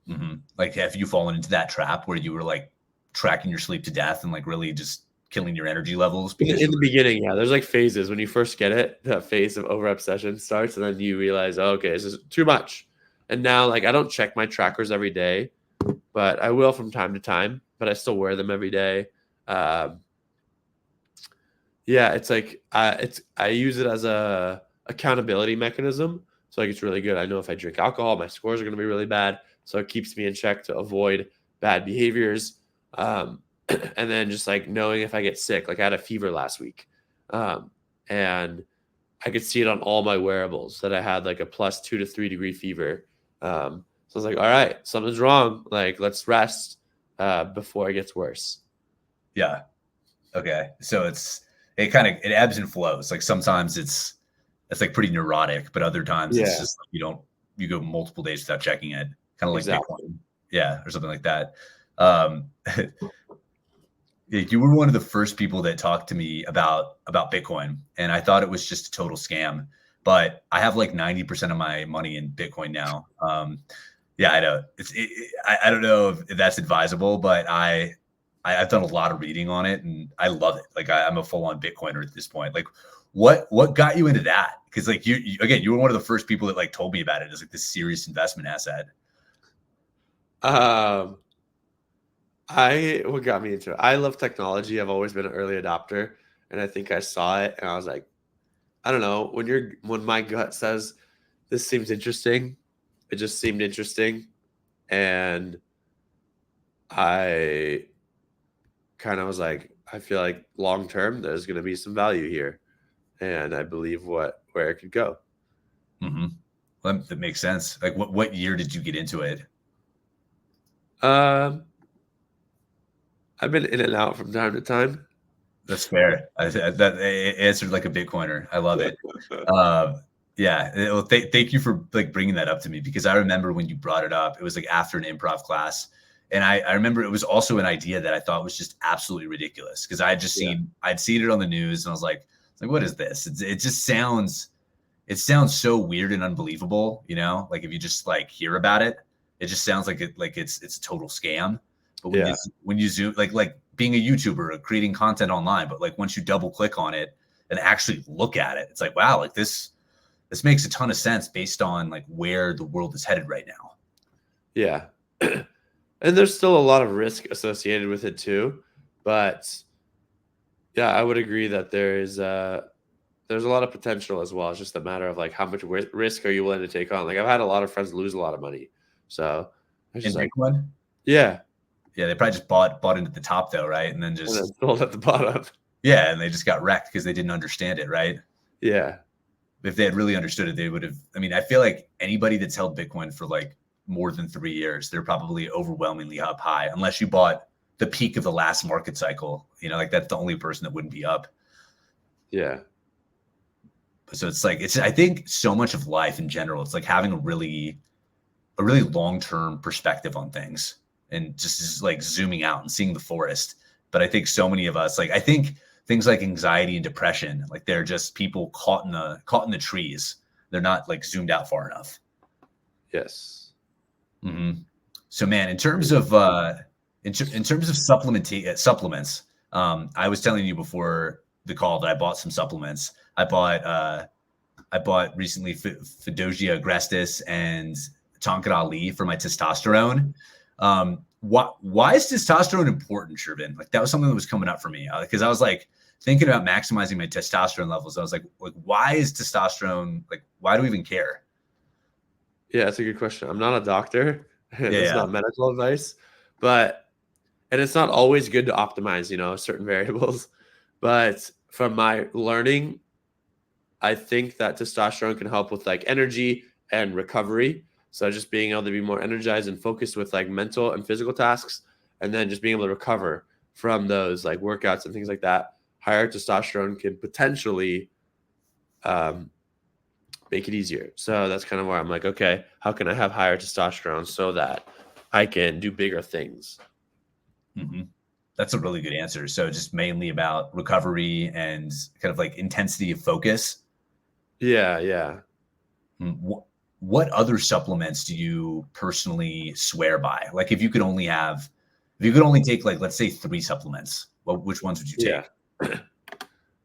Mm-hmm. Like, have you fallen into that trap where you were like tracking your sleep to death and like really just killing your energy levels? Because in the beginning, yeah, there's like phases. When you first get it, that phase of over obsession starts, and then you realize, oh, okay, this is too much. And now, like, I don't check my trackers every day, but I will from time to time. But I still wear them every day. Yeah, it's like I use it as a accountability mechanism. So like, it's really good. I know if I drink alcohol, my scores are going to be really bad. So it keeps me in check to avoid bad behaviors. And then just like knowing if I get sick, like I had a fever last week, and I could see it on all my wearables that I had like a +2 to 3 degree fever. So I was like, all right, something's wrong. Like, let's rest before it gets worse. Yeah. Okay. So it ebbs and flows. Like sometimes it's like pretty neurotic, but other times it's just like you go multiple days without checking it. Kind of like Bitcoin. Yeah. Or something like that. You were one of the first people that talked to me about Bitcoin, and I thought it was just a total scam. But I have like 90% of my money in Bitcoin now. Yeah, I know. I don't know if that's advisable, but I've done a lot of reading on it, and I love it. Like I'm a full-on Bitcoiner at this point. Like, what got you into that? Because like you were one of the first people that like told me about it as like this serious investment asset. What got me into it? I love technology. I've always been an early adopter, and I think I saw it, and I was like, I don't know. When my gut says this seems interesting, it just seemed interesting, and I kind of was like, I feel like long term there's going to be some value here, and I believe where it could go. Mm-hmm. Well, that makes sense. Like, what year did you get into it? I've been in and out from time to time. That's fair. That answered like a Bitcoiner. I love it. Yeah. Well, thank you for like bringing that up to me, because I remember when you brought it up, it was like after an improv class. And I remember it was also an idea that I thought was just absolutely ridiculous, because I'd seen it on the news, and I was like, what is this? It just sounds so weird and unbelievable, like if you just like hear about it. it just sounds like it's a total scam. But Yeah. when you zoom, like being a YouTuber or creating content online, but like once you double click on it and actually look at it, it's like, wow, like this makes a ton of sense based on like where the world is headed right now. Yeah. And there's still a lot of risk associated with it too. But yeah, I would agree that there's a lot of potential as well. It's just a matter of like how much risk are you willing to take on. Like I've had a lot of friends lose a lot of money. So it's In just like, Bitcoin, yeah. yeah, they probably just bought into the top though, right? And then And just then sold at the bottom. yeah, and they just got wrecked because they didn't understand it, right? Yeah. If they had really understood it, they would have. I mean, I feel like anybody that's held Bitcoin for like more than 3 years, they're probably overwhelmingly up high, unless you bought the peak of the last market cycle. You know, like that's the only person that wouldn't be up. Yeah. So it's like I think so much of life in general, it's like having a really long-term perspective on things and just like zooming out and seeing the forest. But I think so many of us, like I think things like anxiety and depression, like they're just people caught in the trees. They're not like zoomed out far enough. Yes. Mm-hmm. So man, in terms of supplements, I was telling you before the call that I bought some supplements. I bought recently Fidosia agrestis and Tonkat Ali for my testosterone. Why is testosterone important, Shervin? Like that was something that was coming up for me because I was like thinking about maximizing my testosterone levels. I was like, why is testosterone like? Why do we even care? Yeah, that's a good question. I'm not a doctor. It's Yeah, not medical advice, and it's not always good to optimize, certain variables. But from my learning, I think that testosterone can help with like energy and recovery. So just being able to be more energized and focused with like mental and physical tasks, and then just being able to recover from those like workouts and things like that. Higher testosterone can potentially make it easier. So that's kind of where I'm like, okay, how can I have higher testosterone so that I can do bigger things? Mm-hmm. That's a really good answer. So just mainly about recovery and kind of like intensity of focus. Yeah, yeah. What other supplements do you personally swear by? Like if you could only take like, let's say 3 supplements, which ones would you Yeah. take?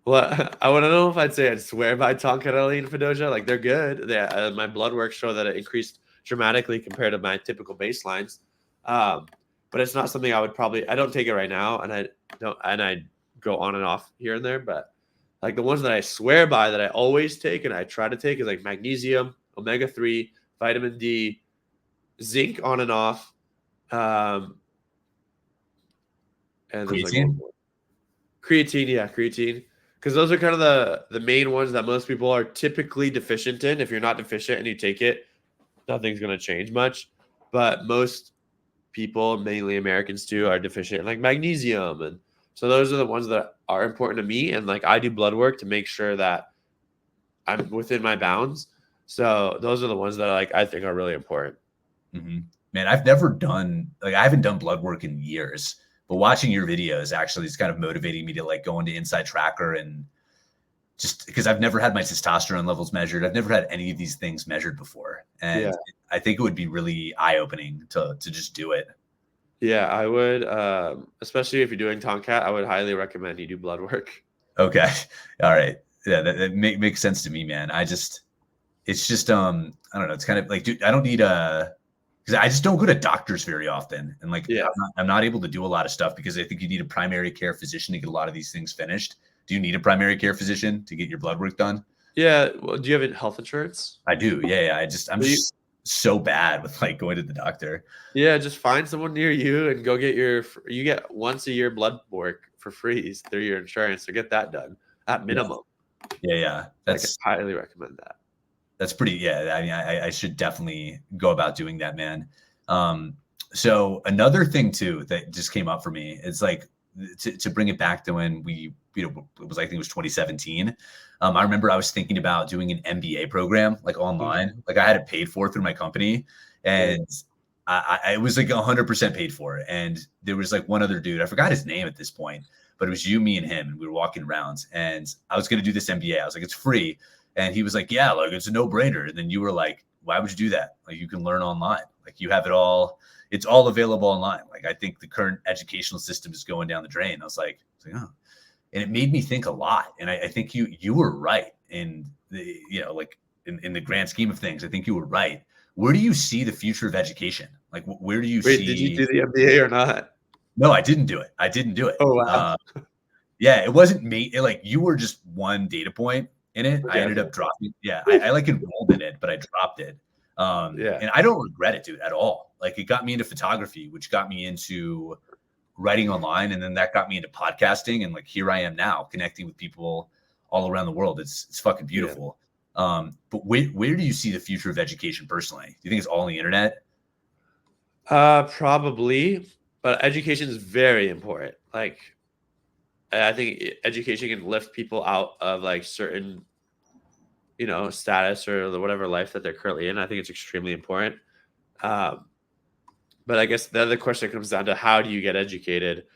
Well, I want to know if I'd say I'd swear by Tonkat Ali and Fidosia. Like they're good. My blood work show that it increased dramatically compared to my typical baselines. But it's not something I don't take it right now, and I go on and off here and there. But like the ones that I swear by that I always take and I try to take is like magnesium, omega-3, vitamin D, zinc on and off, and there's like one Creatine? more. Creatine, yeah, creatine. Because those are kind of the main ones that most people are typically deficient in. If you're not deficient and you take it, nothing's going to change much. But most people, mainly Americans too, are deficient in like magnesium. And so those are the ones that are important to me. And like I do blood work to make sure that I'm within my bounds. So those are the ones that I think are really important. Mm-hmm. Man, I haven't done blood work in years, but watching your videos actually is kind of motivating me to like go into Inside Tracker and just because I've never had my testosterone levels measured. I've never had any of these things measured before. And Yeah. I think it would be really eye-opening to just do it. Yeah, I would, especially if you're doing Tonkat, I would highly recommend you do blood work. Okay. All right. Yeah, that makes sense to me, man. It's just I don't know, it's kind of like, dude, I don't need because I just don't go to doctors very often. And like Yeah. I'm not able to do a lot of stuff because I think you need a primary care physician to get a lot of these things finished. Do you need a primary care physician to get your blood work done? Yeah. Well, do you have health insurance? I do. Yeah. I'm So just so bad with like going to the doctor. Yeah, just find someone near you and go get you get once a year blood work for free through your insurance. So get that done at minimum. Yeah. I can highly recommend that. That's pretty. Yeah. I mean, I should definitely go about doing that, man. So another thing too that just came up for me is like to bring it back to when it was, I think it was 2017. I remember I was thinking about doing an MBA program like online. Like I had it paid for through my company, and I was like 100% paid for it. And there was like one other dude, I forgot his name at this point, but it was you, me, and him, and we were walking around. And I was going to do this MBA. I was like, it's free. And he was like, yeah, like it's a no-brainer. And then you were like, why would you do that? Like you can learn online. Like you have it all. It's all available online. Like I think the current educational system is going down the drain. I was like oh. And it made me think a lot. And I think you were right in the, like in the grand scheme of things. I think you were right. Where do you see the future of education? Like where do you Wait, did you see? do the MBA or not? No, I didn't do it. I didn't do it. Oh wow. Yeah, it wasn't me. Like you were just one data point in it. I Okay, ended okay. up dropping. Yeah, I like enrolled in it, but I dropped it. Yeah. And I don't regret it, dude, at all. Like it got me into photography, which got me into writing online, and then that got me into podcasting. And like here I am now, connecting with people all around the world. It's fucking beautiful. Yeah. But where do you see the future of education personally? Do you think it's all on the internet? Probably, but education is very important. Like I think education can lift people out of like certain, status or whatever life that they're currently in. I think it's extremely important. But I guess the other question comes down to how do you get educated?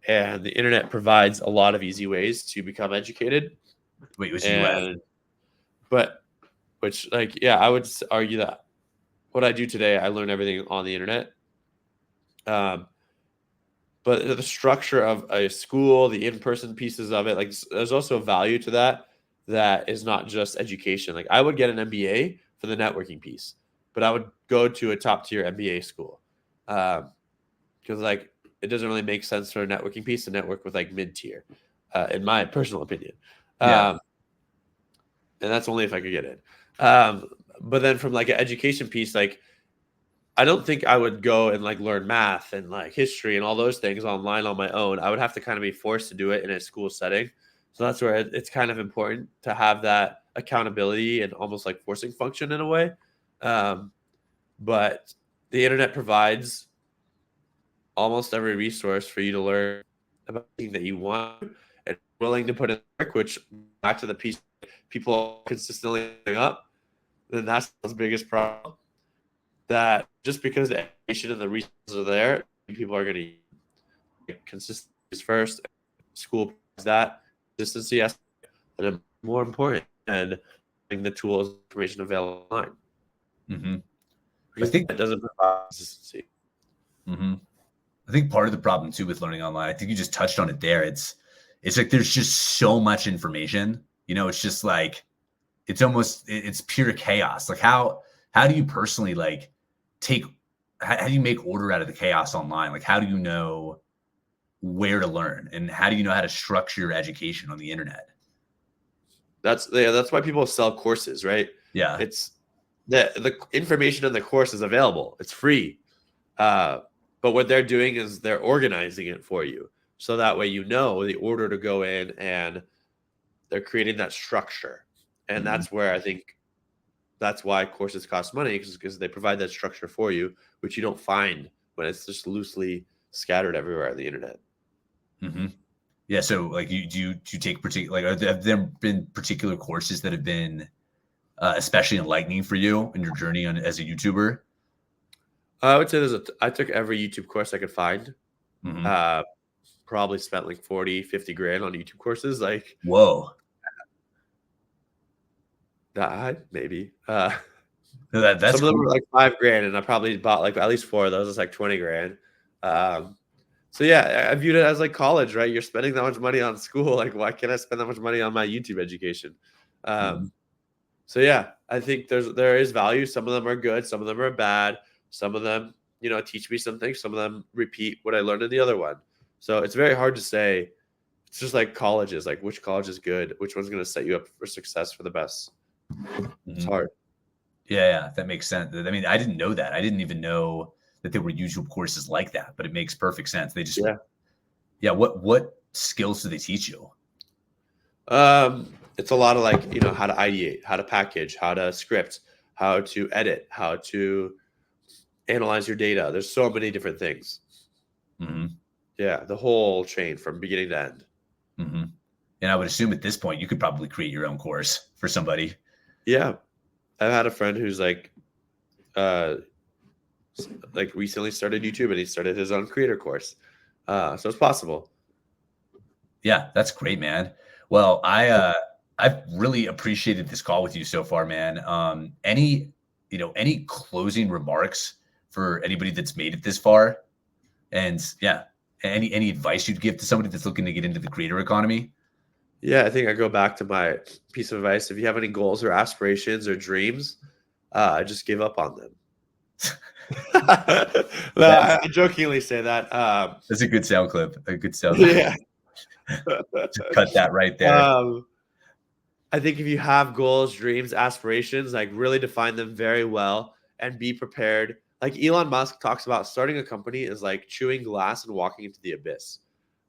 And the internet provides a lot of easy ways to become educated. Wait, was you at? But which I would argue that what I do today, I learn everything on the internet. But the structure of a school, the in-person pieces of it, like there's also a value to that is not just education. Like I would get an MBA for the networking piece, but I would go to a top tier MBA school because like it doesn't really make sense for a networking piece to network with like mid tier, in my personal opinion. And that's only if I could get it. But then from like an education piece, like I don't think I would go and like learn math and like history and all those things online on my own. I would have to kind of be forced to do it in a school setting. So that's where it's kind of important to have that accountability and almost like forcing function in a way. But the internet provides almost every resource for you to learn about anything that you want and willing to put in work, which back to the piece people consistently bring up, then that's the biggest problem. That just because the education and the resources are there, people are going to like, consistency is first. School is that consistency, yes, and then more important, and having the tools, information available online. Mm-hmm. I think that doesn't provide consistency. Mm-hmm. I think part of the problem too with learning online, I think you just touched on it there. It's like there's just so much information. It's just like it's pure chaos. Like how do you personally like how do you make order out of the chaos online? Like how do you know where to learn, and how do you know how to structure your education on the internet? That's why people sell courses, right? Yeah. It's the information in the course is available. It's free. But what they're doing is they're organizing it for you. So that way the order to go in, and they're creating that structure. And that's where I think that's why courses cost money, because they provide that structure for you, which you don't find when it's just loosely scattered everywhere on the internet. Mm-hmm. Yeah. So like do you take particular, like have there been particular courses that have been especially enlightening for you in your journey as a YouTuber? I would say I took every YouTube course I could find. Mm-hmm. Probably spent like 40, 50 grand on YouTube courses. Like, whoa. Maybe. That's some of them cool. were like 5 grand, and I probably bought like at least 4 of those. It's like 20 grand. So yeah, I viewed it as like college, right? You're spending that much money on school. Like, why can't I spend that much money on my YouTube education? So yeah, I think there is value. Some of them are good. Some of them are bad. Some of them, teach me something. Some of them repeat what I learned in the other one. So it's very hard to say. It's just like colleges, like which college is good, which one's going to set you up for success for the best. It's hard. Yeah, that makes sense. I mean, I didn't know that. I didn't even know that there were YouTube courses like that, but it makes perfect sense. They just, what skills do they teach you? It's a lot of like, how to ideate, how to package, how to script, how to edit, how to analyze your data. There's so many different things. Mm-hmm. Yeah, the whole chain from beginning to end. Mm-hmm. And I would assume at this point you could probably create your own course for somebody. Yeah, I've had a friend who's like recently started YouTube, and he started his own creator course. So it's possible. Yeah, that's great, man. Well, I've really appreciated this call with you so far, man. Any closing remarks for anybody that's made it this far? And yeah, any advice you'd give to somebody that's looking to get into the creator economy? Yeah, I think I go back to my piece of advice. If you have any goals or aspirations or dreams, just give up on them. No, I jokingly say that. That's a good sound clip. A good sound. Yeah. Just cut that right there. I think if you have goals, dreams, aspirations, like really define them very well and be prepared. Like Elon Musk talks about, starting a company is like chewing glass and walking into the abyss.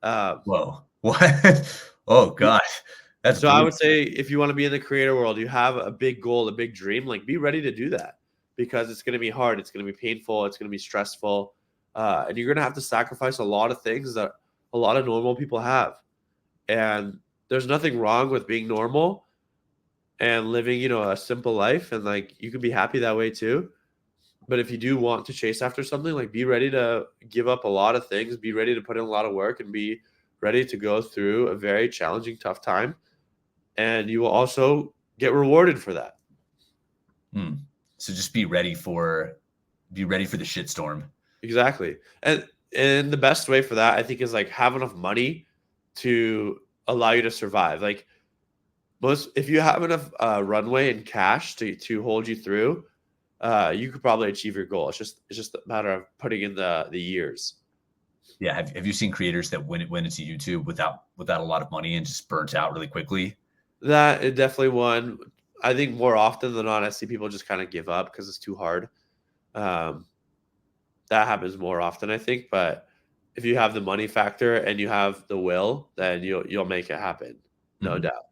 Whoa. What? Oh God. That's So I brutal. would say if you want to be in the creator world, you have a big goal, a big dream, like be ready to do that, because it's going to be hard. It's going to be painful. It's going to be stressful. And you're going to have to sacrifice a lot of things that a lot of normal people have. And there's nothing wrong with being normal and living, you know, a simple life. And like, you can be happy that way too. But if you do want to chase after something, like be ready to give up a lot of things, be ready to put in a lot of work, and be ready to go through a very challenging, tough time. And you will also get rewarded for that. So just be ready for the shitstorm. Exactly. And the best way for that, I think, is like have enough money to allow you to survive. Like if you have enough runway and cash to hold you through, you could probably achieve your goal. It's just a matter of putting in the years. Yeah. Have you seen creators that went into YouTube without a lot of money and just burnt out really quickly? That is definitely one. I think more often than not, I see people just kind of give up because it's too hard. That happens more often, I think. But if you have the money factor and you have the will, then you'll make it happen, no doubt.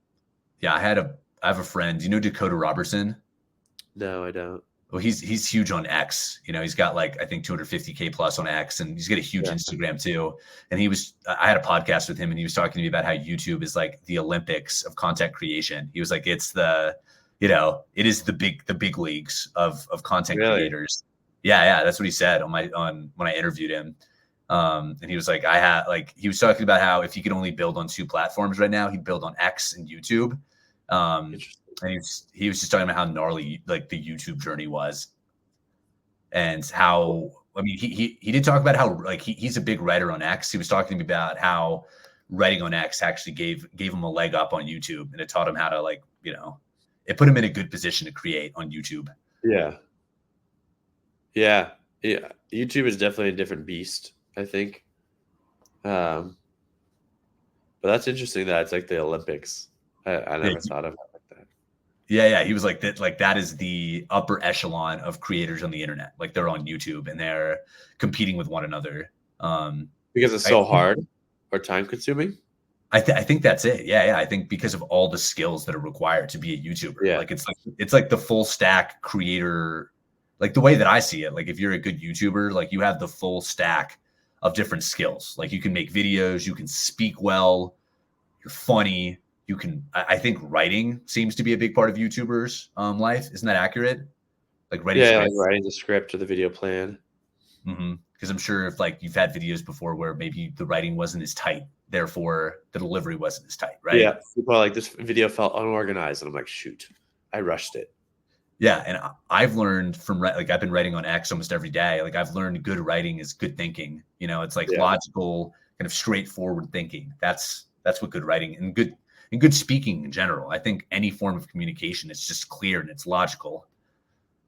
Yeah, I have a friend. You know Dakota Robertson? No, I don't. Well, he's huge on X. You know, he's got like I think 250K plus on X, and he's got a huge Instagram too. And I had a podcast with him, and he was talking to me about how YouTube is like the Olympics of content creation. He was like, it's it is the big leagues of content creators. Yeah, that's what he said on when I interviewed him. And he was like, he was talking about how if he could only build on 2 platforms right now, he'd build on X and YouTube. And he was just talking about how gnarly like the YouTube journey was, and how he did talk about how like he's a big writer on X. He was talking to me about how writing on X actually gave him a leg up on YouTube, and it taught him how to it put him in a good position to create on YouTube. Yeah. YouTube is definitely a different beast, I think. But that's interesting that it's like the Olympics. I never thought of it like that. Yeah. He was like that. Like that is the upper echelon of creators on the internet. Like they're on YouTube and they're competing with one another. Because it's so hard or time consuming. I think that's it. Yeah. I think because of all the skills that are required to be a YouTuber. Yeah. Like it's like the full stack creator. Like the way that I see it. Like if you're a good YouTuber, like you have the full stack of different skills. Like you can make videos, you can speak well, you're funny. I think writing seems to be a big part of YouTubers' life. Isn't that accurate? Like writing like writing the script or the video plan. Because I'm sure if like you've had videos before where maybe the writing wasn't as tight, therefore the delivery wasn't as tight, right? Yeah, people are like, this video felt unorganized, and I'm like, shoot, I rushed it. Yeah, and I've learned from like I've been writing on X almost every day. Like I've learned good writing is good thinking. You know, it's like logical, kind of straightforward thinking. That's what good writing and good speaking in general. I think any form of communication, it's just clear and it's logical.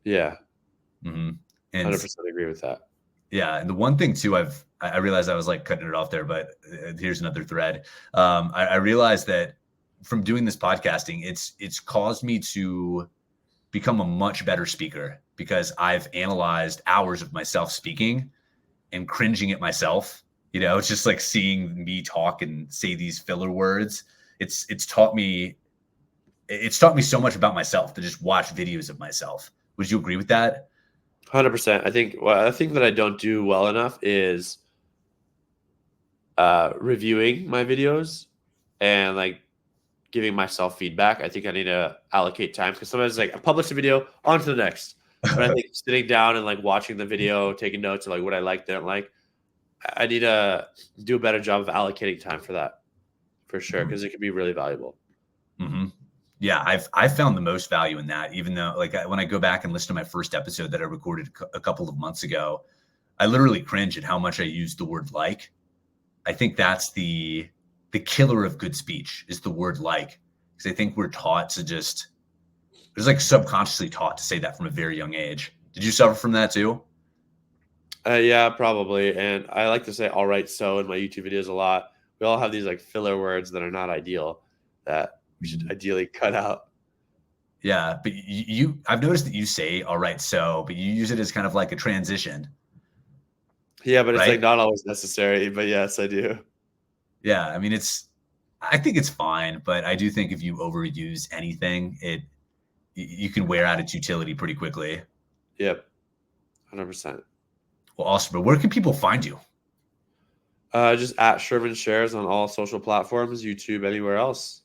Yeah. And 100% agree with that. Yeah. And the one thing too, I realized I was like cutting it off there, but here's another thread. I realized that from doing this podcasting, it's caused me to become a much better speaker because I've analyzed hours of myself speaking and cringing at myself. You know, it's just like seeing me talk and say these filler words. It's taught me so much about myself to just watch videos of myself. Would you agree with that? 100%. I think that I don't do well enough is reviewing my videos and like giving myself feedback. I think I need to allocate time because sometimes like I publish a video, on to the next. But I think sitting down and like watching the video, taking notes of like what I like, don't like, I need to do a better job of allocating time for that, for sure, because it can be really valuable. Yeah, I've found the most value in that, even though like when I go back and listen to my first episode that I recorded a couple of months ago, I literally cringe at how much I use the word like. I think that's the killer of good speech is the word like, because I think we're taught to just like subconsciously taught to say that from a very young age. Did you suffer from that too? Yeah, probably. And I like to say "all right, so" in my YouTube videos a lot. We all have these like filler words that are not ideal that we should ideally cut out. Yeah, but I've noticed that you say "all right, so," but you use it as kind of like a transition, Yeah, but it's like right? not always necessary. But yes, I do. Yeah, I mean I think it's fine, but I do think if you overuse anything, you can wear out its utility pretty quickly. Yep, 100%. Well, awesome. But where can people find you? Just at Shervin shares on all social platforms, YouTube, anywhere else.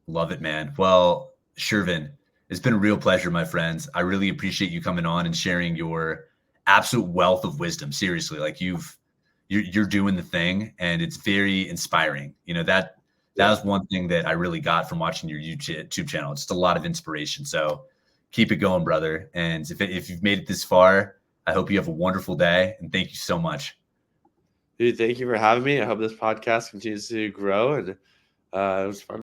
Love it, man. Well, Shervin, it's been a real pleasure, my friends. I really appreciate you coming on and sharing your absolute wealth of wisdom. Seriously, like you're doing the thing, and it's very inspiring. You know that Yeah. was one thing that I really got from watching your YouTube channel. Just a lot of inspiration. So keep it going, brother. And if you've made it this far, I hope you have a wonderful day. And thank you so much. Dude, thank you for having me. I hope this podcast continues to grow, and it was fun.